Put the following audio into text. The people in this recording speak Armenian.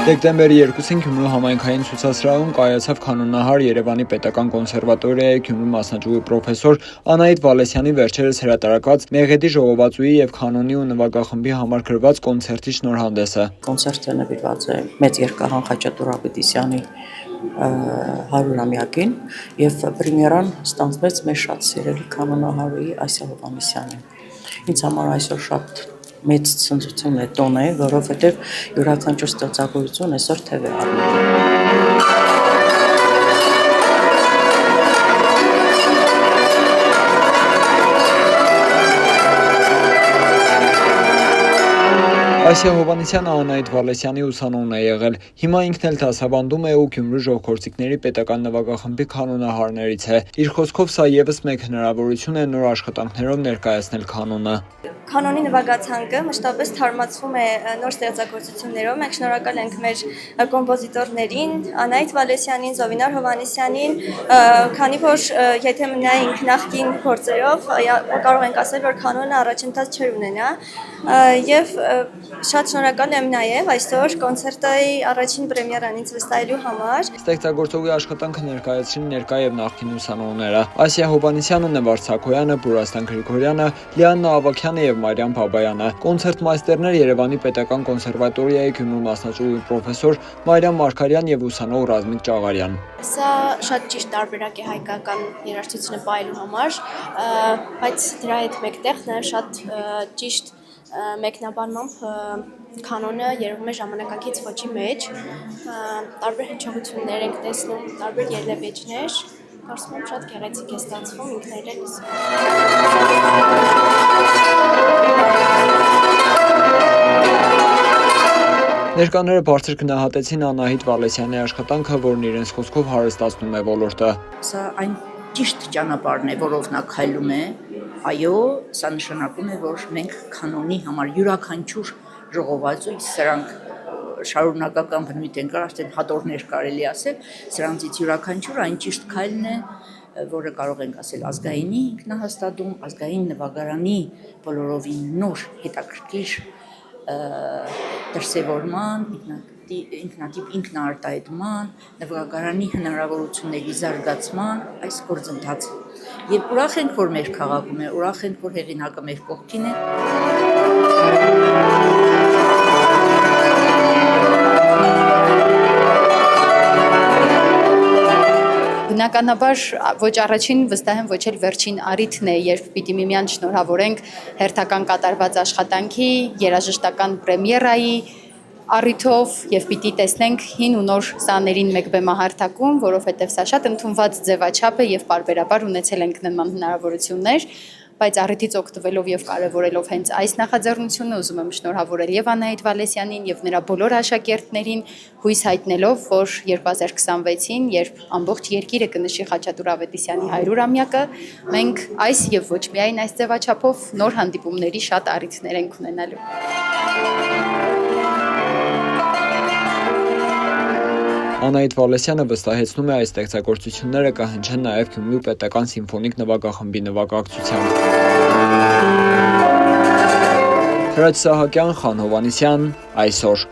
Դեկտեմբերի 2-ին Գյումրու համայնքային ցուցասրահում կայացավ կանոնահար Երևանի պետական կոնսերվատորիայի Գյումրու մասնաճյուղի պրոֆեսոր Անահիտ Վալեսյանի վերջերս հրատարակված Մեղեդի ժողովածուի եւ կանոնի ու նվագախմբի համար գրված կոնցերտի շնորհանդեսը։ Կոնցերտը նվիրված է մեծ երկհան Խաչատուր Ավետիսյանի 100-ամյակին եւ պրեմիերան ստանձնվեց մեր շատ սիրելի կանոնահարուի Ասիա Հովհաննիսյանին։ Ինձ համար այսօր շատ մեծ ցնծություն է տոն է, որովհետեւ յուրաքանչյուր ստեղծագործություն այսօր թեւ է առնում։ Ասիա Հովհաննիսյանը Անահիտ Վալեսյանի ուսանողն է եղել։ Հիմա ինքն էլ դասավանդում է ու Գյումրու ժողովրդիկների պետական նվագախմբի կանոնահարներից է։ Իր խոսքով սա եւս մեկ հնարավորություն է նոր աշխատանքներով ներկայացնել կանոնը։ Կանոնի նվագացանկը մշտապես թարմացվում է նոր ստեղծագործություններով։ Մենք շնորհակալ ենք մեր կոմպոզիտորներին, Անահիտ Վալեսյանին, Զովինար Հովհաննիսյանին, քանի որ եթե մնայինք նախկին գործերով, կարող ենք ասել, որ կանոնը առաջընթաց չէր ունենա, եւ շատ շնորհակալ եմ նաեւ այսօր կոնցերտի առաջին պրեմիերան ինձ վստահելու համար։ Ստեղծագործողի աշխատանքը ներկայացրին ներկա եւ նախկին ուսանողները։ Ասիա Հովհաննիսյանը, Նվար Ցակոյանը, Բուրաստան Գրիգորյանը, Լիաննա Ավագյանը եւ Մարիամ Բաբայանը։ Կոնցերտմայստերներ Երևանի պետական կոնսերվատորիայի Գյումրու մասնաճյուղի պրոֆեսոր Մարիամ Մարգարյան եւ ուսանող Ռազմիկ Ճաղարյան։ Սա շատ ճիշտ տարբերակ է հայկական երաժշտությունը պահելու համար, բայց դրա հետ մեկտեղ նաեւ շատ ճիշտ մեկնաբանմամբ կանոնը երևում է ժամանակակից ոճի մեջ, տարբեր հնչողություններ ենք տեսնում, տարբեր ելևէջներ, կարծում եմ շատ գեղեցիկ է ստացվում, ինքներն էլ լսում։ Ներկաները բարձր գնահատեցին Անահիտ Վալեսյանի աշխատանքը, որն իրենց խոսքով հարստացնում է ոլորտը։ Սա այն ճիշտ ճանապարհն է, որով նա քայլում է։ Այո, սա նշանակում է, որ մենք կանոնի համար յուրաքանչյուր ժողովածու, սրանք շարունակական բնույթ են, արդեն հատորներ կարելի ասել, սրանցից յուրաքանչյուրը այն ճիշտ քայլն է, որը կարող ենք ասել ազգայինի ինքնահաստատում, ազգային նվագարանի բոլորովին նոր հետաքրքիր դրսևորման, ինքնատիպ ինքնաարտահայտման, նվագարանի հնարավորությունների զարգացման այս գործընթացը։ Եվ ուրախ ենք, որ մեր քաղաքում է, ուրախ ենք, որ հեղինակը մեր կողքին է։ Բնականաբար ոչ առաջին, վստահ եմ ոչ էլ վերջին առիթն է, երբ պիտի միմյանց շնորհավորենք հերթական կատարված աշխատանքի, երաժշտական պրեմիերայի առիթով եւ պիտի տեսնենք հին ու նոր սաներին մեկ բեմահարթակում, որովհետեւ սա շատ ընդունված ձևաչափ է եւ պարբերաբար ունեցել ենք նման հնարավորություններ, բայց առիթից օգտվելով եւ կարեւորելով հենց այս նախաձեռնությունը ուզում եմ շնորհավորել եւ Անահիտ Վալեսյանին եւ նրա բոլոր աշակերտներին, հույս հայտնելով, որ 2026-ին, երբ ամբողջ երկիրը կնշի Խաչատուր Ավետիսյանի 100-ամյակը, մենք այս եւ ոչ միայն այս ձևաչափով նոր հանդիպումների շատ առիթներ ենք ունենալու։ Անահիտ Վալեսյանը վստահեցնում է այս ստեղծագործությունները կհնչեն նաև Գյումրու պետական սիմֆոնիկ նվագախմբի նվագակցությամբ։ Հրաչ Սահակյան, Խան Հովհաննիսյան, այսօր։